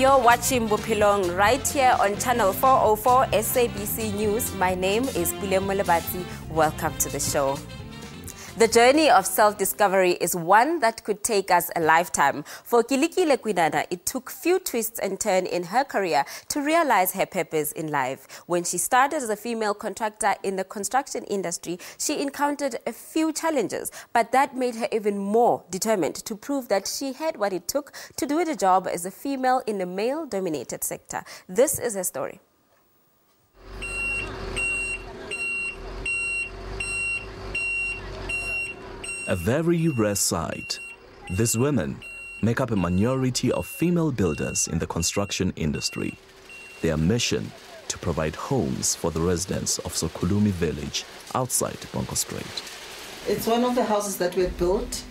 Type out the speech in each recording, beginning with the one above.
You're watching Bophelong right here on channel 404 SABC News. My name is Bophelong. Welcome to the show. The journey of self-discovery is one that could take us a lifetime. For Kilikile Kwinana, it took few twists and turns in her career to realize her purpose in life. When she started as a female contractor in the construction industry, she encountered a few challenges, but that made her even more determined to prove that she had what it took to do the job as a female in a male-dominated sector. This is her story. A very rare sight. These women make up a minority of female builders in the construction industry. Their mission to provide homes for the residents of Sokulumi village outside Bonko Strait. It's one of the houses that were built.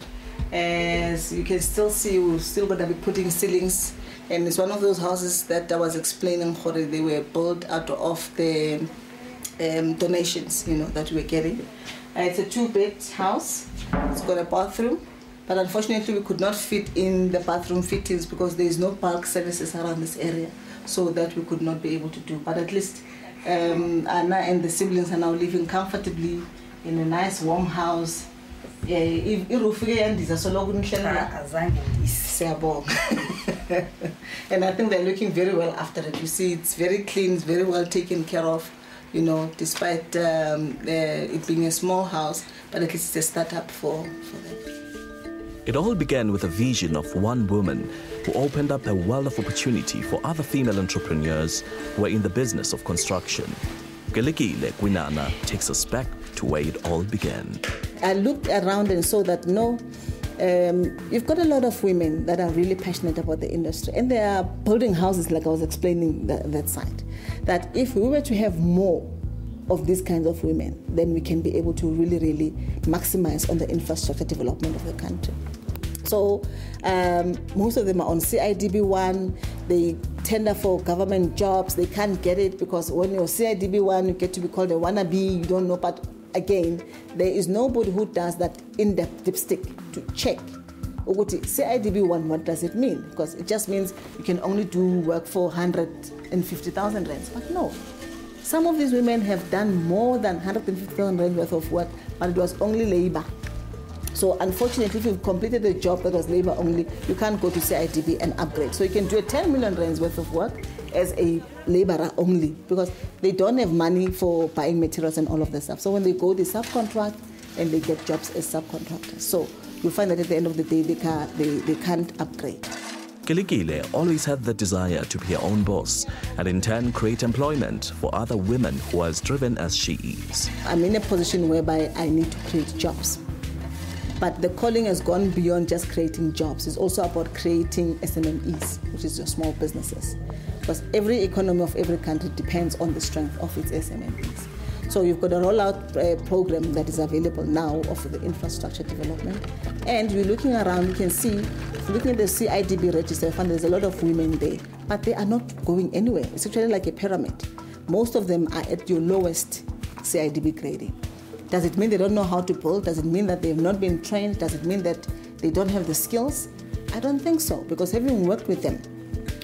As you can still see, we're still going to be putting ceilings. And it's one of those houses that I was explaining how they were built out of the donations, that we were getting. It's a 2-bed house. It's got a bathroom, but unfortunately we could not fit in the bathroom fittings because there is no bulk services around this area, so that we could not be able to do. But at least Anna and the siblings are now living comfortably in a nice warm house. And I think they're looking very well after it. You see, it's very clean, it's very well taken care of. Despite it being a small house, but at least it's a startup for them. It all began with a vision of one woman who opened up a world of opportunity for other female entrepreneurs who are in the business of construction. Kilikile Kwinana takes us back to where it all began. I looked around and saw that you've got a lot of women that are really passionate about the industry, and they are building houses like I was explaining that side. That if we were to have more of these kinds of women, then we can be able to really, really maximize on the infrastructure development of the country. So most of them are on CIDB1. They tender for government jobs. They can't get it because when you're CIDB1, you get to be called a wannabe. You don't know, but again, there is nobody who does that in-depth dipstick to check. CIDB1, what does it mean? Because it just means you can only do work for 150,000 rands. But no, some of these women have done more than 150,000 rands worth of work, but it was only labor. So unfortunately, if you've completed a job that was labor only, you can't go to CIDB and upgrade. So you can do a 10 million rands worth of work as a laborer only, because they don't have money for buying materials and all of that stuff. So when they go, they subcontract and they get jobs as subcontractors. So you'll find that at the end of the day, they can't upgrade. Kilikile always had the desire to be her own boss and in turn create employment for other women who are as driven as she is. I'm in a position whereby I need to create jobs. But the calling has gone beyond just creating jobs. It's also about creating SMMEs, which is your small businesses. Because every economy of every country depends on the strength of its SMMEs. So you've got a rollout program that is available now of the infrastructure development. And we're looking around, you can see, if you're looking at the CIDB register, fund, there's a lot of women there, but they are not going anywhere. It's actually like a pyramid. Most of them are at your lowest CIDB grading. Does it mean they don't know how to build? Does it mean that they have not been trained? Does it mean that they don't have the skills? I don't think so, because having worked with them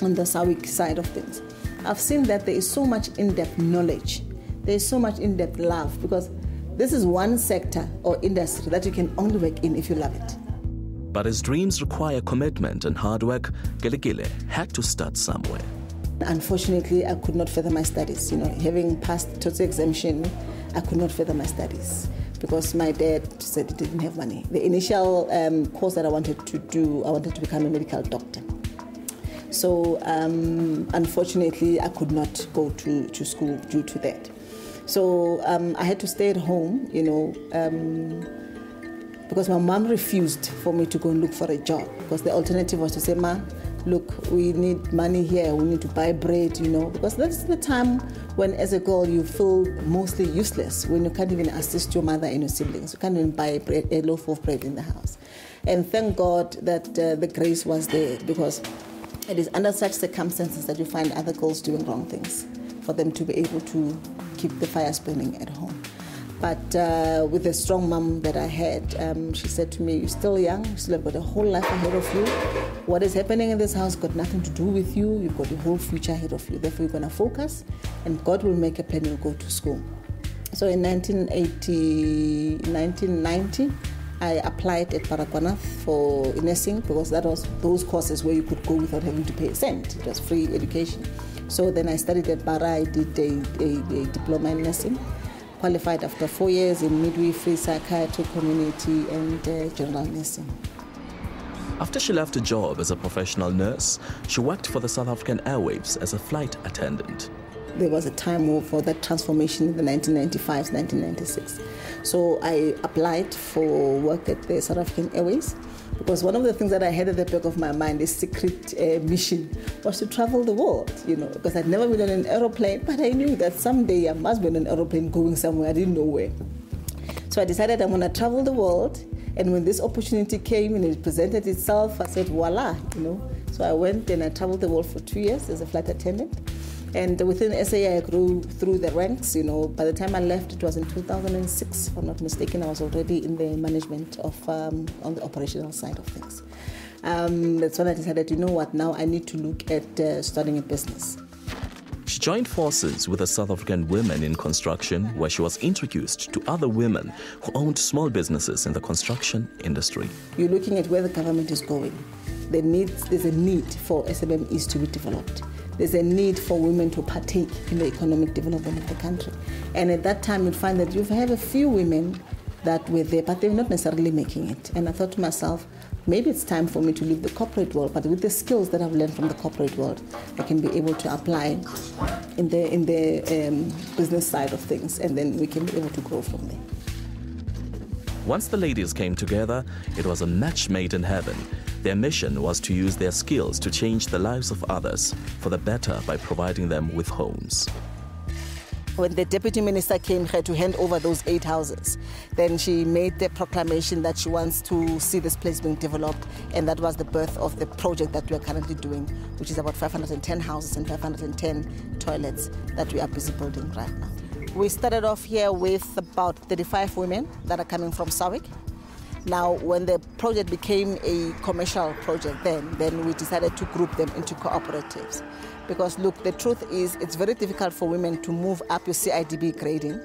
on the SAWIC side of things, I've seen that there is so much in-depth knowledge. There is so much in-depth love, because this is one sector or industry that you can only work in if you love it. But as dreams require commitment and hard work, Kilikile had to start somewhere. Unfortunately, I could not further my studies. Having passed total exemption, I could not further my studies because my dad said he didn't have money. The initial course that I wanted to do, I wanted to become a medical doctor. So unfortunately, I could not go to school due to that. So I had to stay at home, because my mom refused for me to go and look for a job, because the alternative was to say, Ma, look, we need money here, we need to buy bread, because that's the time when as a girl you feel mostly useless, when you can't even assist your mother and your siblings. You can't even buy bread, a loaf of bread in the house. And thank God that the grace was there, because it is under such circumstances that you find other girls doing wrong things for them to be able to keep the fires burning at home. But with the strong mom that I had, she said to me, "You're still young, you still have got a whole life ahead of you. What is happening in this house got nothing to do with you. You've got a whole future ahead of you. Therefore, you're going to focus, and God will make a plan. You'll go to school." So in 1990, I applied at Baragwanath for nursing, because that was those courses where you could go without having to pay a cent. It was free education. So then I studied at Bara. I did a diploma in nursing. Qualified after 4 years in midwifery, psychiatry, community, and general nursing. After she left a job as a professional nurse, she worked for the South African Airwaves as a flight attendant. There was a time for that transformation in the 1995, 1996. So I applied for work at the South African Airways, because one of the things that I had at the back of my mind, this secret mission, was to travel the world, because I'd never been on an aeroplane, but I knew that someday I must be on an aeroplane going somewhere. I didn't know where. So I decided I'm going to travel the world, and when this opportunity came and it presented itself, I said, voila, So I went and I traveled the world for 2 years as a flight attendant. And within SAA, I grew through the ranks. By the time I left, it was in 2006, if I'm not mistaken. I was already in the management of on the operational side of things. That's when I decided, now I need to look at starting a business. She joined forces with the South African Women in Construction, where she was introduced to other women who owned small businesses in the construction industry. You're looking at where the government is going. There's a need for SMMEs to be developed. There's a need for women to partake in the economic development of the country. And at that time, you'd find that you have a few women that were there, but they were not necessarily making it. And I thought to myself, maybe it's time for me to leave the corporate world, but with the skills that I've learned from the corporate world, I can be able to apply in the business side of things, and then we can be able to grow from there. Once the ladies came together, it was a match made in heaven. Their mission was to use their skills to change the lives of others for the better by providing them with homes. When the deputy minister came here to hand over those 8 houses, then she made the proclamation that she wants to see this place being developed, and that was the birth of the project that we are currently doing, which is about 510 houses and 510 toilets that we are busy building right now. We started off here with about 35 women that are coming from SABC. Now, when the project became a commercial project, then we decided to group them into cooperatives. Because look, the truth is it's very difficult for women to move up your CIDB grading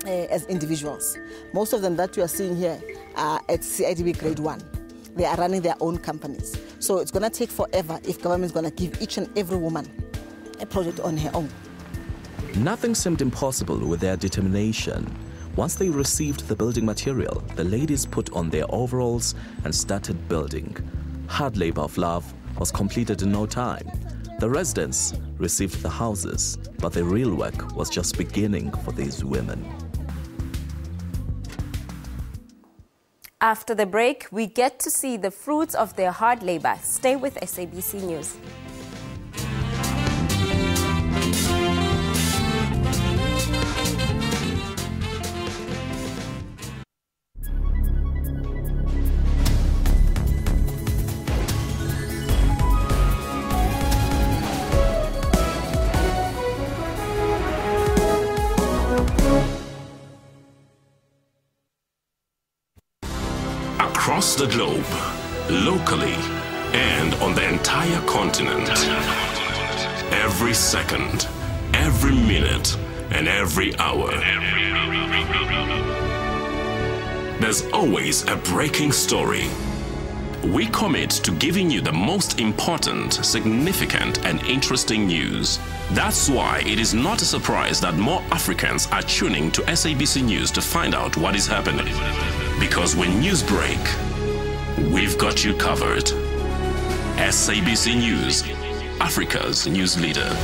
as individuals. Most of them that you are seeing here are at CIDB grade 1. They are running their own companies. So it's going to take forever if government is going to give each and every woman a project on her own. Nothing seemed impossible with their determination. Once they received the building material, the ladies put on their overalls and started building. Hard labor of love was completed in no time. The residents received the houses, but the real work was just beginning for these women. After the break, we get to see the fruits of their hard labor. Stay with SABC News. Across the globe, locally, and on the entire continent. Every second, every minute, and every hour. There's always a breaking story. We commit to giving you the most important, significant, and interesting news. That's why it is not a surprise that more Africans are tuning to SABC News to find out what is happening. Because when news break, we've got you covered. SABC News, Africa's news leader.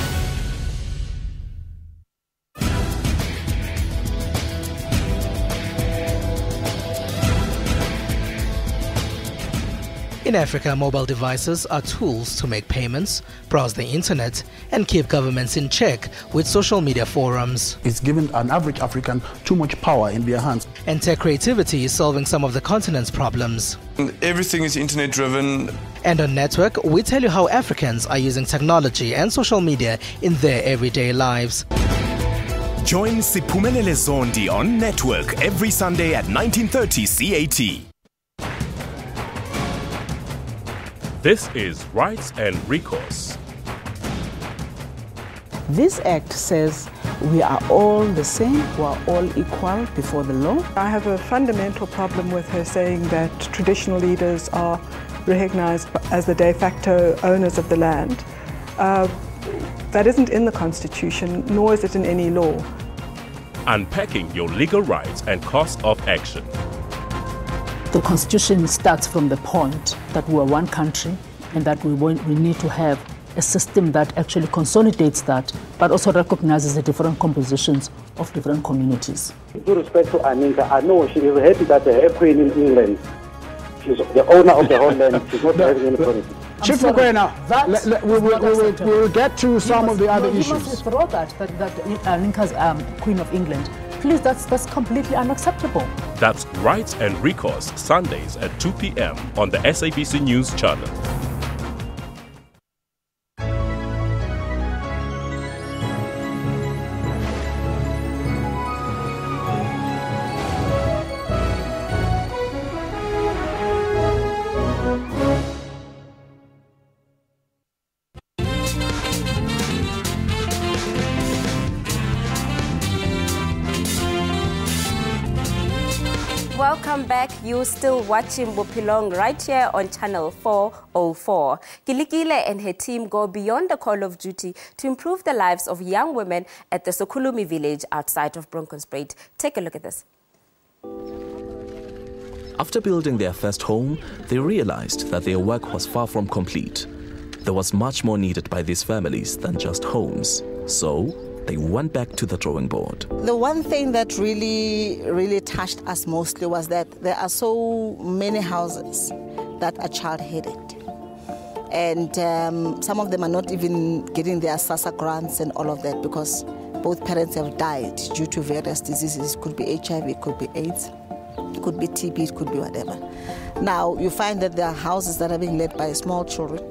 In Africa, mobile devices are tools to make payments, browse the internet, and keep governments in check with social media forums. It's given an average African too much power in their hands. And tech creativity is solving some of the continent's problems. Everything is internet driven. And on Network, we tell you how Africans are using technology and social media in their everyday lives. Join Siphumelele Zondi on Network every Sunday at 19:30 CAT. This is Rights and Recourse. This act says we are all the same, we are all equal before the law. I have a fundamental problem with her saying that traditional leaders are recognized as the de facto owners of the land. That isn't in the Constitution, nor is it in any law. Unpacking your legal rights and cost of action. The Constitution starts from the point that we are one country and that we need to have a system that actually consolidates that, but also recognizes the different compositions of different communities. With respect to Aninka, I know she is happy that her queen in England, she's the owner of the whole land, she's not having any politics. Chief Mokoena, we will get to some of the other issues. You must withdraw that Aninka's Queen of England. Please, that's completely unacceptable. That's Rights and Recourse, Sundays at 2 p.m. on the SABC News channel. Welcome back. You're still watching Bophelong right here on channel 404. Kilikile and her team go beyond the call of duty to improve the lives of young women at the Sokulumi village outside of Bronkhorstspruit. Take a look at this. After building their first home, they realized that their work was far from complete. There was much more needed by these families than just homes. So they went back to the drawing board. The one thing that really touched us mostly was that there are so many houses that are child-headed. And some of them are not even getting their SASA grants and all of that because both parents have died due to various diseases. It could be HIV, it could be AIDS, it could be TB, it could be whatever. Now, you find that there are houses that are being led by small children,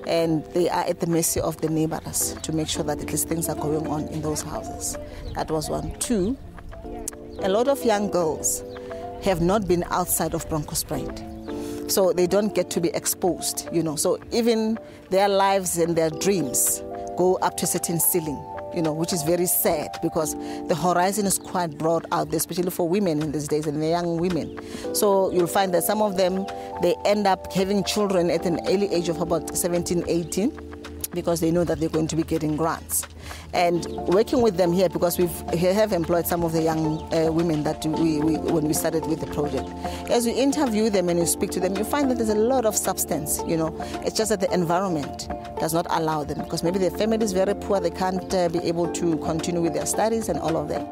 and they are at the mercy of the neighbors to make sure that at least things are going on in those houses. That was one. Two, a lot of young girls have not been outside of Bronkhorstspruit, so they don't get to be exposed, So even their lives and their dreams go up to a certain ceiling, which is very sad because the horizon is quite broad out there, especially for women in these days and the young women. So you'll find that some of them, they end up having children at an early age of about 17, 18 because they know that they're going to be getting grants. And working with them here, because we have employed some of the young women that when we started with the project. As you interview them and you speak to them, you find that there's a lot of substance, It's just that the environment does not allow them because maybe their family is very poor, they can't be able to continue with their studies and all of that.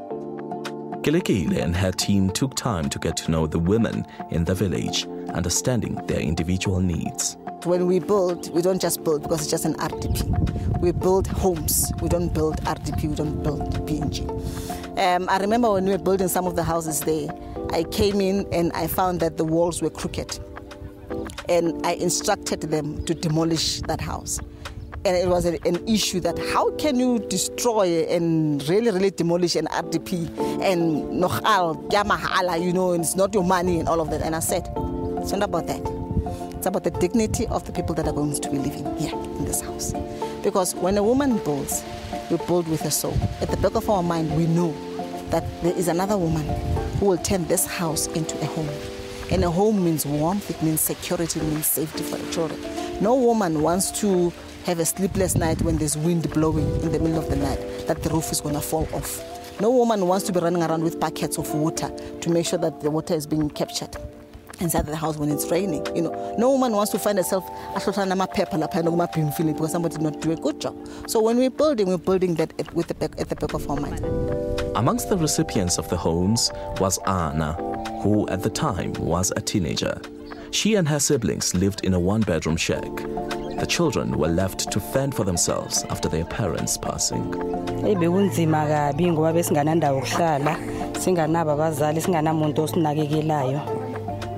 Kelekile and her team took time to get to know the women in the village, understanding their individual needs. When we build, we don't just build because it's just an RDP. We build homes. We don't build RDP, we don't build PNG. I remember when we were building some of the houses there, I came in and I found that the walls were crooked. And I instructed them to demolish that house. And it was an issue that how can you destroy and really demolish an RDP and nochal, yamahala, and it's not your money and all of that. And I said, it's not about that. It's about the dignity of the people that are going to be living here in this house. Because when a woman builds, we build with a soul. At the back of our mind, we know that there is another woman who will turn this house into a home. And a home means warmth, it means security, it means safety for the children. No woman wants to have a sleepless night when there's wind blowing in the middle of the night, that the roof is going to fall off. No woman wants to be running around with buckets of water to make sure that the water is being captured inside the house when it's raining. No woman wants to find herself because somebody did not do a good job. So when we're building that at the back of our mind. Amongst the recipients of the homes was Anna, who at the time was a teenager. She and her siblings lived in a one-bedroom shack. The children were left to fend for themselves after their parents' passing.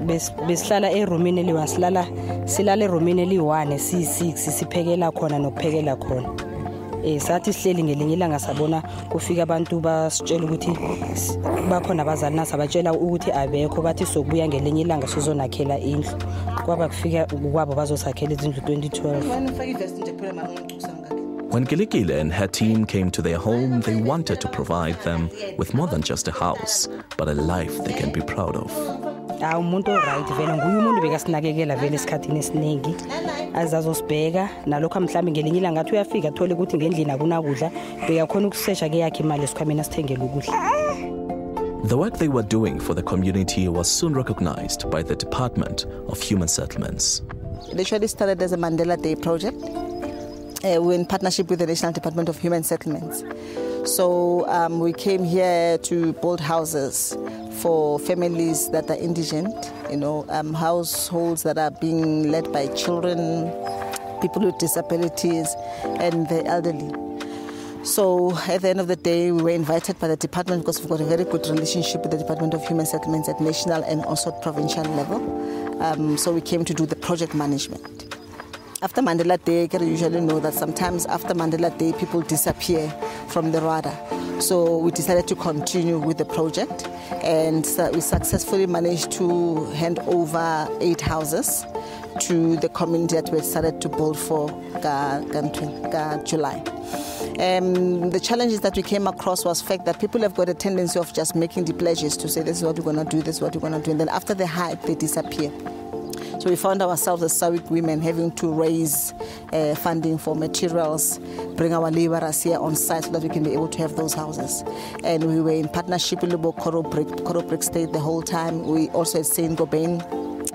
Besihlala erumini silala erumini eli-1 si-6 siphekela khona nokuphekela khona sathi sihleli ngelinye ilanga sabona kufika abantu basitshela ukuthi bakhona abazali nasabatshela ukuthi abekho bathi sokubuya ngelinye ilanga sizonakhela indlu kwaba kufika kwabo bazosakhela izindlu 2012. When Gilikile and her team came to their home, they wanted to provide them with more than just a house, but a life they can be proud of. Umuntu right vele nguye umuntu bekasinakekela vele esikhathini esiningi azazosibheka nalokho mhlambe ngelinye ilanga ngathi uyafika athole ukuthi ngendlini akunakudla bekakhona ukusesha ke yakhe imali esikhwameni asithengele ukudla. The work they were doing for the community was soon recognized by the Department of Human Settlements. It actually started as a Mandela Day project. We're in partnership with the National Department of Human Settlements. So we came here to build houses for families that are indigent, households that are being led by children, people with disabilities, and the elderly. So at the end of the day, we were invited by the department because we've got a very good relationship with the Department of Human Settlements at national and also at provincial level. So we came to do the project management. After Mandela Day, you usually know that sometimes after Mandela Day, people disappear from the radar. So we decided to continue with the project, and we successfully managed to hand over 8 houses to the community that we started to build for July. The challenges that we came across was the fact that people have got a tendency of just making the pledges to say this is what we're going to do, this is what we're going to do, and then after the hype, they disappear. So we found ourselves as SAWIC women having to raise funding for materials, bring our laborers here on site so that we can be able to have those houses. And we were in partnership with Coral Brick State the whole time. We also had Saint Gobain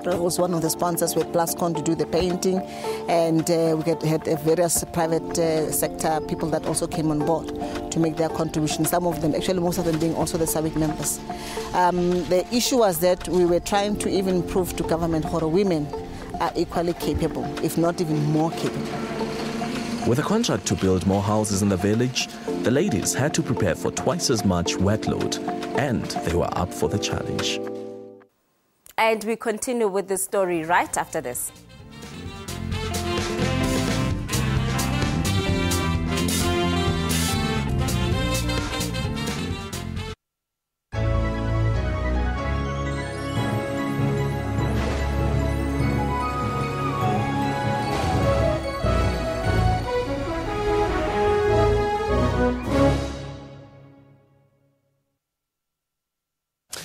was one of the sponsors with Plascon to do the painting, and we had various private sector people that also came on board to make their contribution. Some of them, actually most of them being also the SAWIC members. The issue was that we were trying to even prove to government how women are equally capable, if not even more capable. With a contract to build more houses in the village, the ladies had to prepare for twice as much workload, and they were up for the challenge. And we continue with the story right after this.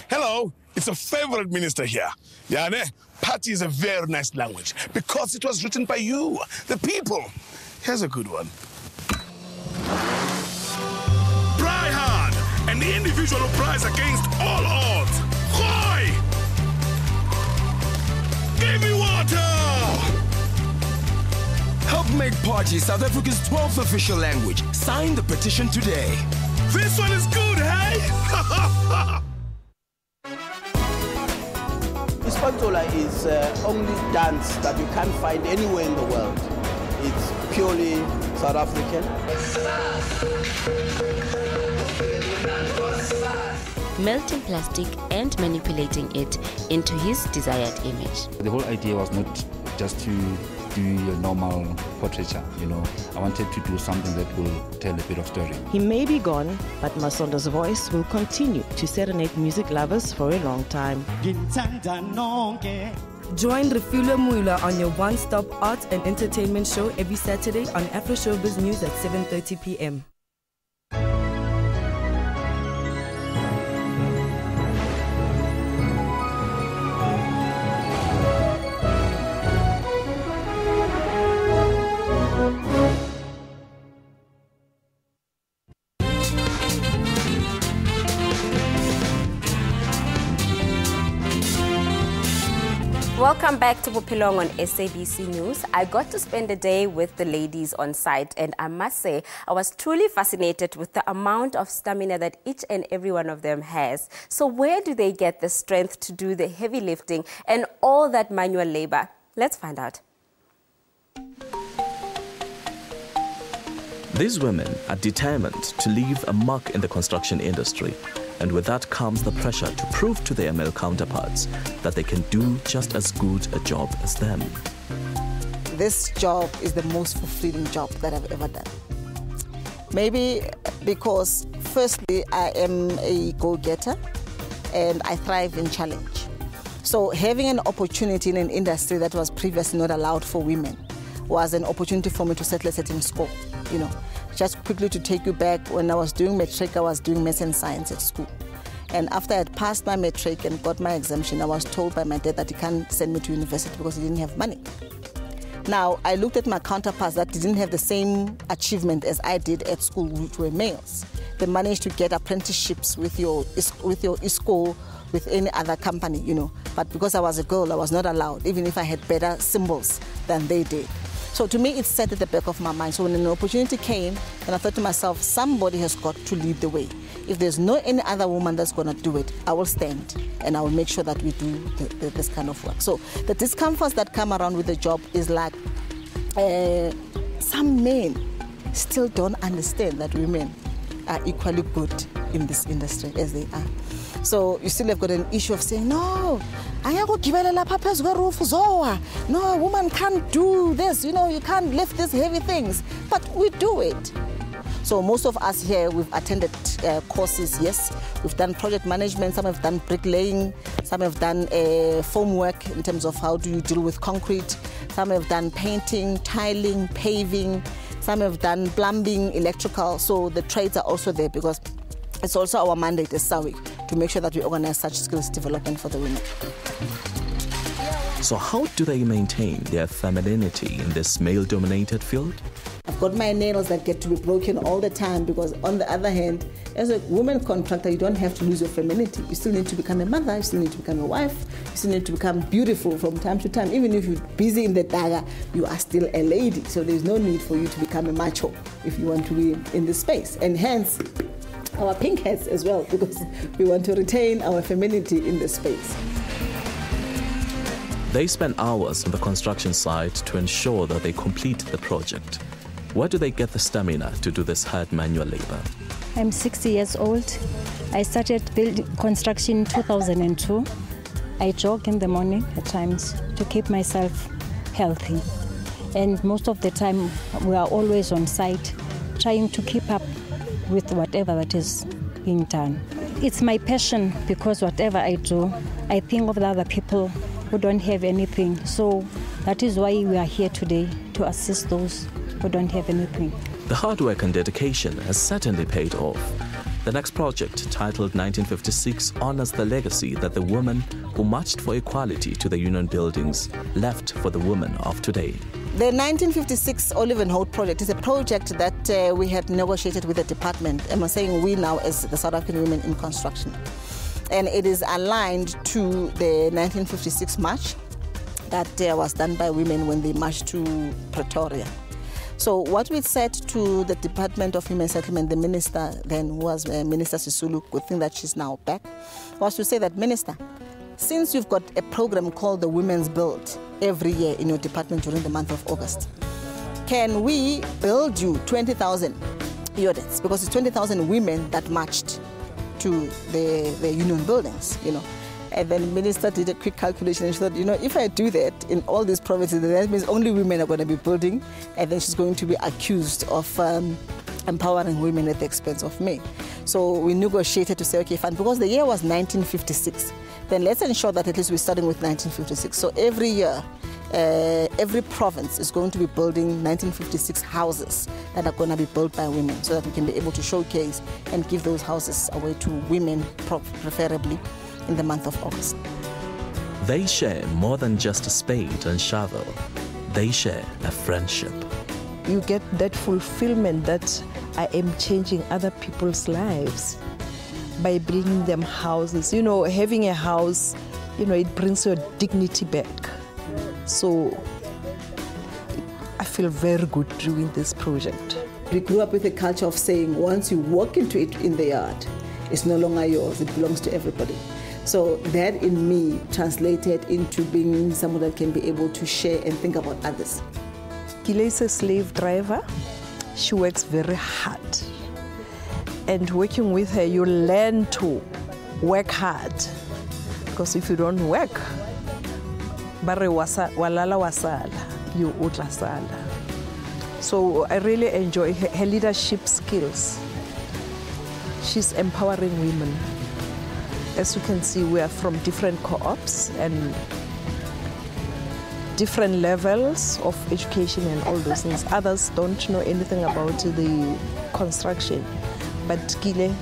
Hello, it's a favorite minister here. Yane, party is a very nice language because it was written by you, the people. Here's a good one. Try hard, and the individual who tries against all odds. Hoi! Give me water! Help make party South Africa's 12th official language. Sign the petition today. This one is good, hey? Ispantola is only dance that you can't find anywhere in the world. It's purely South African. Melting plastic and manipulating it into his desired image. The whole idea was not just to do a normal portraiture, I wanted to do something that will tell a bit of story. He may be gone, but Masondo's voice will continue to serenade music lovers for a long time. Join Refula Muila on your one-stop art and entertainment show every Saturday on Afro Showbiz News at 7:30 p.m. Welcome back to Bophelong on SABC News. I got to spend a day with the ladies on site, and I must say I was truly fascinated with the amount of stamina that each and every one of them has. So where do they get the strength to do the heavy lifting and all that manual labor? Let's find out. These women are determined to leave a mark in the construction industry, and with that comes the pressure to prove to their male counterparts that they can do just as good a job as them. This job is the most fulfilling job that I've ever done. Maybe because, firstly, I am a go-getter and I thrive in challenge. So having an opportunity in an industry that was previously not allowed for women was an opportunity for me to settle a certain score, you know. Just quickly to take you back, when I was doing matric, I was doing maths and science at school. And after I had passed my matric and got my exemption, I was told by my dad that he can't send me to university because he didn't have money. Now, I looked at my counterparts that didn't have the same achievement as I did at school, which were males. They managed to get apprenticeships with your school, with any other company, you know. But because I was a girl, I was not allowed, even if I had better symbols than they did. So to me, it sat at the back of my mind. So when an opportunity came, and I thought to myself, somebody has got to lead the way. If there's no any other woman that's going to do it, I will stand and I will make sure that we do this kind of work. So the discomforts that come around with the job is like some men still don't understand that women are equally good in this industry as they are. So you still have got an issue of saying, no, no, woman can't do this, you know, you can't lift these heavy things. But we do it. So most of us here, we've attended courses, yes. We've done project management, some have done bricklaying, some have done foam work in terms of how do you deal with concrete. Some have done painting, tiling, paving. Some have done plumbing, electrical. So the trades are also there because it's also our mandate as SAWIC to make sure that we organize such skills development for the women. So how do they maintain their femininity in this male-dominated field? I've got my nails that get to be broken all the time because, on the other hand, as a woman contractor, you don't have to lose your femininity. You still need to become a mother, you still need to become a wife, you still need to become beautiful from time to time. Even if you're busy in the daga, you are still a lady. So there's no need for you to become a macho if you want to be in this space. And hence, our pink hats as well, because we want to retain our femininity in this space. They spend hours on the construction site to ensure that they complete the project. Where do they get the stamina to do this hard manual labor? I'm 60 years old. I started building construction in 2002. I jog in the morning at times to keep myself healthy. And most of the time, we are always on site, trying to keep up with whatever that is being done. It's my passion because whatever I do, I think of the other people who don't have anything. So that is why we are here today, to assist those who don't have anything. The hard work and dedication has certainly paid off. The next project, titled 1956, honors the legacy that the women who marched for equality to the union buildings left for the women of today. The 1956 Olive and Holt project is a project that we had negotiated with the department. I'm saying we now as the South African Women in Construction. And it is aligned to the 1956 march that was done by women when they marched to Pretoria. So what we said to the Department of Human Settlement, the minister then, who was Minister Sisulu, good thing that she's now back, was to say that, Minister, since you've got a program called the Women's Build every year in your department during the month of August, can we build you 20,000 units? Because it's 20,000 women that marched to the union buildings, you know. And then the minister did a quick calculation and she thought, you know, if I do that in all these provinces, then that means only women are going to be building, and then she's going to be accused of empowering women at the expense of men. So we negotiated to say, okay, fine, because the year was 1956, then let's ensure that at least we're starting with 1956. So every year, every province is going to be building 1956 houses that are going to be built by women, so that we can be able to showcase and give those houses away to women, preferably in the month of August. They share more than just a spade and shovel. They share a friendship. You get that fulfillment that I am changing other people's lives by building them houses. You know, having a house, you know, it brings your dignity back. So I feel very good doing this project. We grew up with a culture of saying once you walk into it in the yard, it's no longer yours, it belongs to everybody. So that in me translated into being someone that can be able to share and think about others. Kile is a slave driver. She works very hard. And working with her, you learn to work hard. Because if you don't work, bare walala wasala, you utla sala. So I really enjoy her leadership skills. She's empowering women. As you can see, we are from different co-ops and different levels of education and all those things. Others don't know anything about the construction, but Kile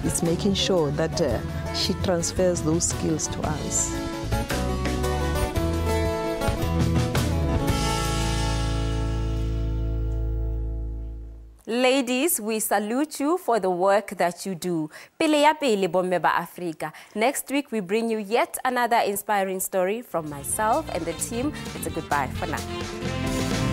is making sure that she transfers those skills to us. Ladies, we salute you for the work that you do. Pele ya pele bomme ba Africa. Next week, we bring you yet another inspiring story from myself and the team. It's a goodbye for now.